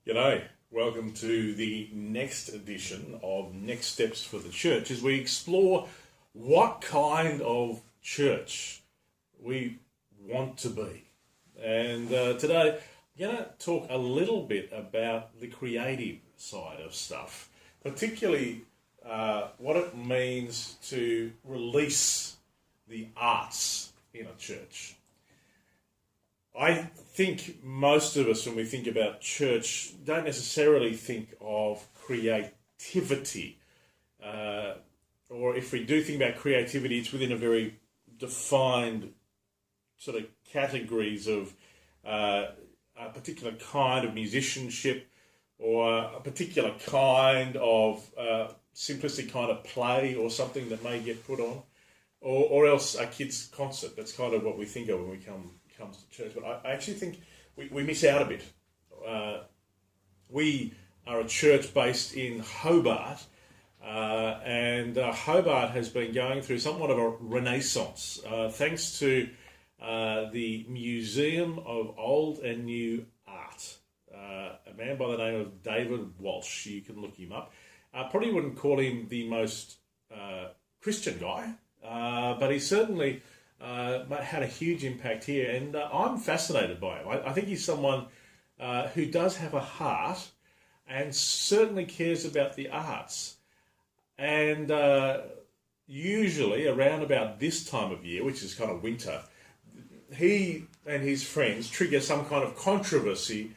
G'day, welcome to the next edition of Next Steps for the Church as we explore what kind of church we want to be. And today I'm going to talk a little bit about the creative side of stuff, particularly what it means to release the arts in a church. I think most of us, when we think about church, don't necessarily think of creativity. Or if we do think about creativity, it's within a very defined sort of categories of a particular kind of musicianship or a particular kind of simplistic kind of play or something that may get put on, or else a kid's concert. That's kind of what we think of when we comes to church. But I actually think we miss out a bit. We are a church based in Hobart, and Hobart has been going through somewhat of a renaissance thanks to the Museum of Old and New Art. A man by the name of David Walsh, you can look him up. Probably wouldn't call him the most Christian guy, but he certainly had a huge impact here, and I'm fascinated by him. I think he's someone who does have a heart and certainly cares about the arts. And usually around about this time of year, which is kind of winter, he and his friends trigger some kind of controversy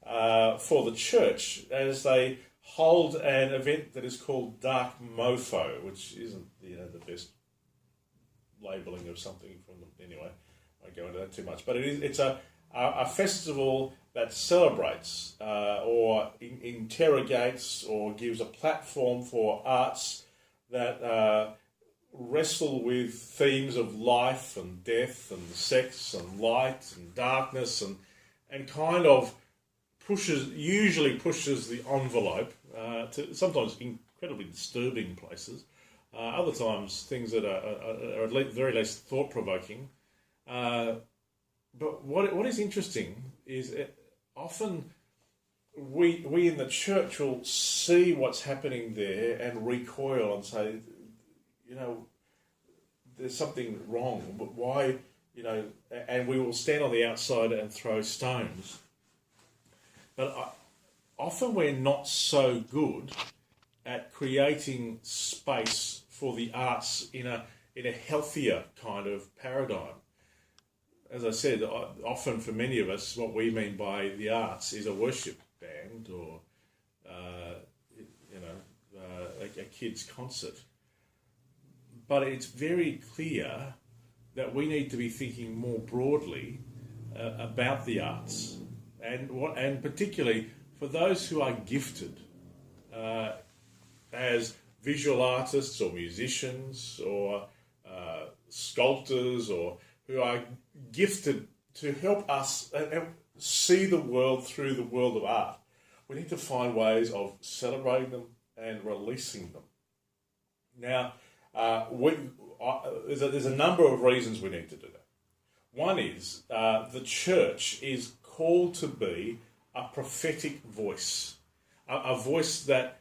for the church as they hold an event that is called Dark Mofo, which isn't the best labelling of something from them. Anyway, I won't go into that too much. But it's a festival that celebrates or interrogates or gives a platform for arts that wrestle with themes of life and death and sex and light and darkness and kind of usually pushes the envelope to sometimes incredibly disturbing places. Other times, things that are at least, very least thought-provoking. But what is interesting is often we in the church will see what's happening there and recoil and say, there's something wrong. But why, and we will stand on the outside and throw stones. But often we're not so good at creating space for the arts in a healthier kind of paradigm. As I said, often for many of us, what we mean by the arts is a worship band or a kid's concert. But it's very clear that we need to be thinking more broadly about the arts, and particularly for those who are gifted as visual artists or musicians or sculptors, or who are gifted to help us see the world through the world of art. We need to find ways of celebrating them and releasing them. Now, there's a number of reasons we need to do that. One is the church is called to be a prophetic voice, a voice that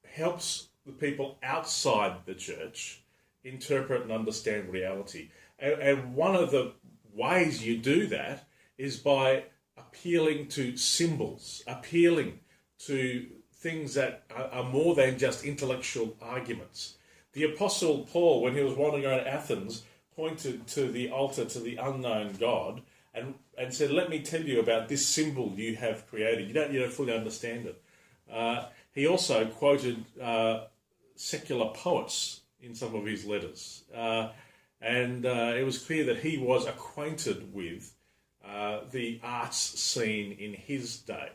helps the people outside the church interpret and understand reality. And one of the ways you do that is by appealing to symbols, appealing to things that are more than just intellectual arguments. The Apostle Paul, when he was wandering around Athens, pointed to the altar to the unknown God and said, let me tell you about this symbol you have created. You don't fully understand it. He also quoted secular poets in some of his letters. And it was clear that he was acquainted with the arts scene in his day.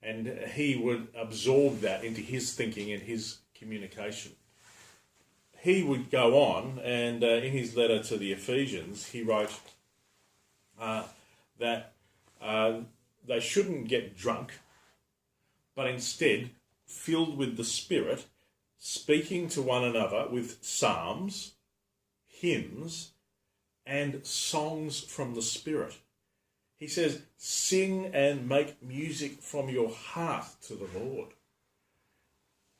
And he would absorb that into his thinking and his communication. He would go on, and in his letter to the Ephesians, he wrote that they shouldn't get drunk, but instead filled with the Spirit, speaking to one another with psalms, hymns, and songs from the Spirit. He says, sing and make music from your heart to the Lord.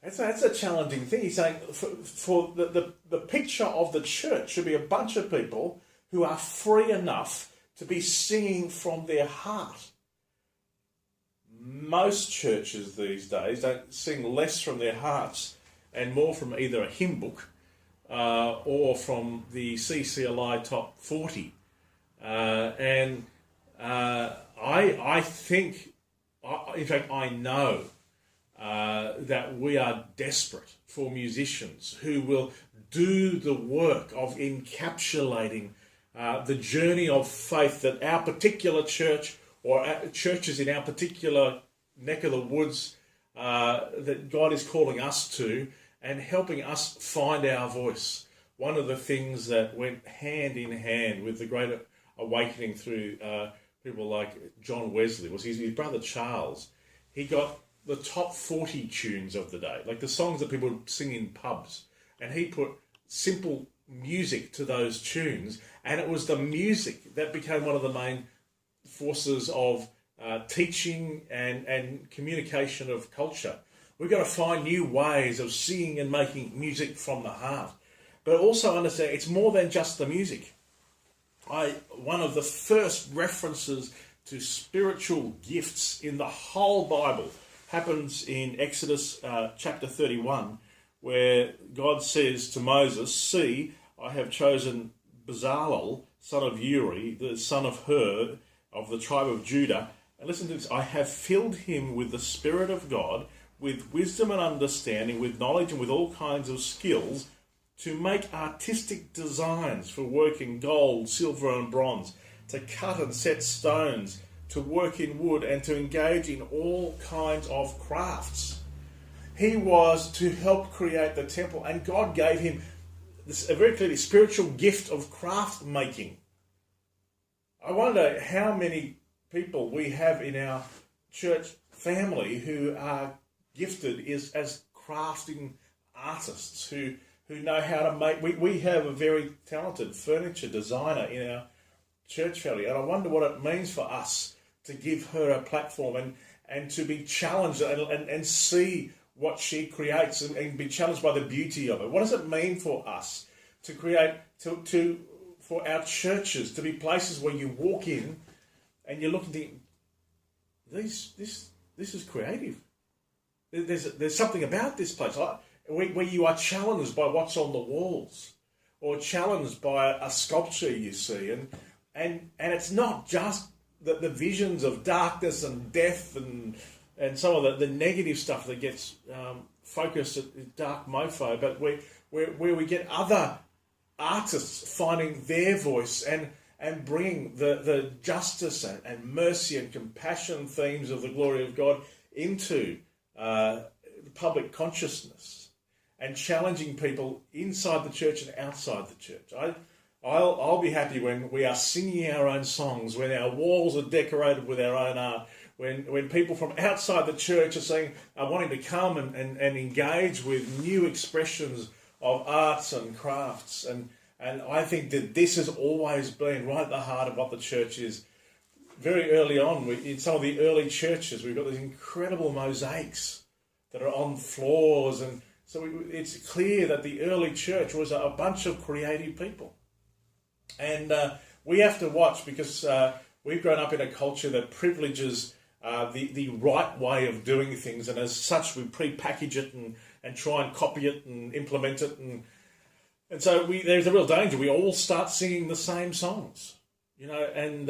That's a challenging thing. He's saying for the picture of the church should be a bunch of people who are free enough to be singing from their heart. Most churches these days don't sing less from their hearts and more from either a hymn book or from the CCLI Top 40. I think, in fact, I know that we are desperate for musicians who will do the work of encapsulating the journey of faith that our particular church or churches in our particular neck of the woods that God is calling us to, and helping us find our voice. One of the things that went hand in hand with the Great Awakening through people like John Wesley was his brother Charles. He got the top 40 tunes of the day, like the songs that people sing in pubs, and he put simple music to those tunes, and it was the music that became one of the main forces of teaching and communication of culture. We've got to find new ways of singing and making music from the heart, but also understand it's more than just the music. One of the first references to spiritual gifts in the whole Bible happens in Exodus chapter 31, where God says to Moses, "See, I have chosen Bezalel, son of Uri, the son of Hur, of the tribe of Judah." And listen to this: "I have filled him with the Spirit of God, with wisdom and understanding, with knowledge and with all kinds of skills, to make artistic designs for work in gold, silver and bronze, to cut and set stones, to work in wood, and to engage in all kinds of crafts." He was to help create the temple, and God gave him a very clearly spiritual gift of craft making. I wonder how many people we have in our church family who are gifted as crafting artists who know how to make. We have a very talented furniture designer in our church family, and I wonder what it means for us to give her a platform and to be challenged and see what she creates and be challenged by the beauty of it. What does it mean for us to create, for our churches to be places where you walk in and you look and think, this is creative. There's something about this place where you are challenged by what's on the walls, or challenged by a sculpture you see, and it's not just the visions of darkness and death and some of the negative stuff that gets focused at Dark Mofo, but where we get other artists finding their voice and bringing the justice and mercy and compassion themes of the glory of God into the public consciousness, and challenging people inside the church and outside the church. I'll be happy when we are singing our own songs, when our walls are decorated with our own art, when people from outside the church are wanting to come and engage with new expressions of arts and crafts. And I think that this has always been right at the heart of what the church is. Very early on, in some of the early churches, we've got these incredible mosaics that are on floors. And so it's clear that the early church was a bunch of creative people. And we have to watch, because we've grown up in a culture that privileges the right way of doing things, and as such we pre-package it and try and copy it and implement it, and so there's a real danger. We all start singing the same songs, and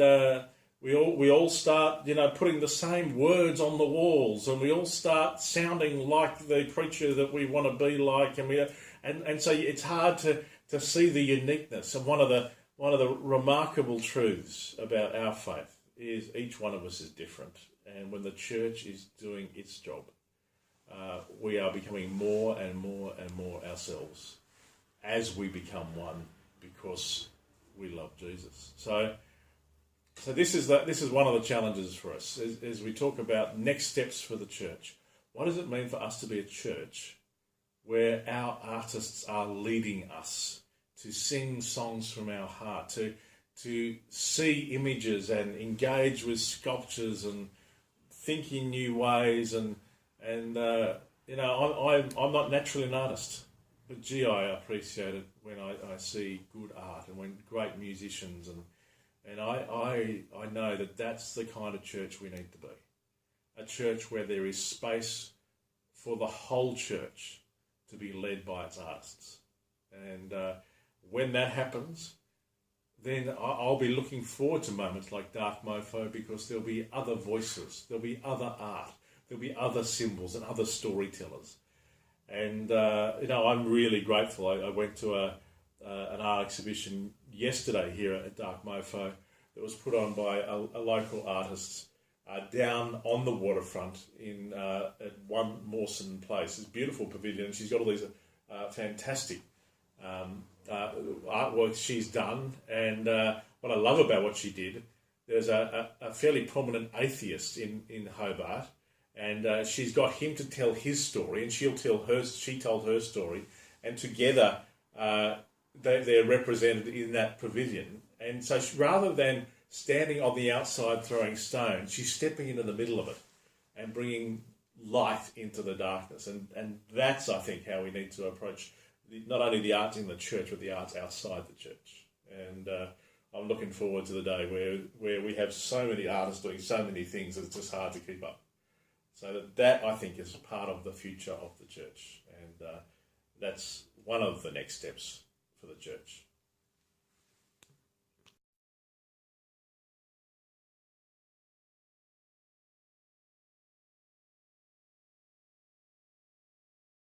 we all start putting the same words on the walls, and we all start sounding like the preacher that we want to be like, and so it's hard to see the uniqueness. And one of the remarkable truths about our faith is each one of us is different. And when the church is doing its job, we are becoming more and more and more ourselves as we become one, because we love Jesus. So this is one of the challenges for us as we talk about next steps for the church. What does it mean for us to be a church where our artists are leading us to sing songs from our heart, to see images and engage with sculptures and think in new ways. And I'm not naturally an artist, but gee, I appreciate it when I see good art and when great musicians and I know that that's the kind of church we need to be. A church where there is space for the whole church to be led by its artists. And when that happens, then I'll be looking forward to moments like Dark Mofo, because there'll be other voices, there'll be other art, there'll be other symbols and other storytellers. And, I'm really grateful. I went to an art exhibition yesterday here at Dark Mofo that was put on by a local artist down on the waterfront at One Mawson Place. It's a beautiful pavilion. She's got all these fantastic artworks she's done. And what I love about what she did, there's a fairly prominent atheist in Hobart, and she's got him to tell his story, and she told her story, and together they're represented in that pavilion. And so rather than standing on the outside throwing stones, she's stepping into the middle of it and bringing light into the darkness. And that's, I think, how we need to approach not only the arts in the church, but the arts outside the church. And I'm looking forward to the day where we have so many artists doing so many things that it's just hard to keep up. So that I think, is part of the future of the church. And that's one of the next steps for the church.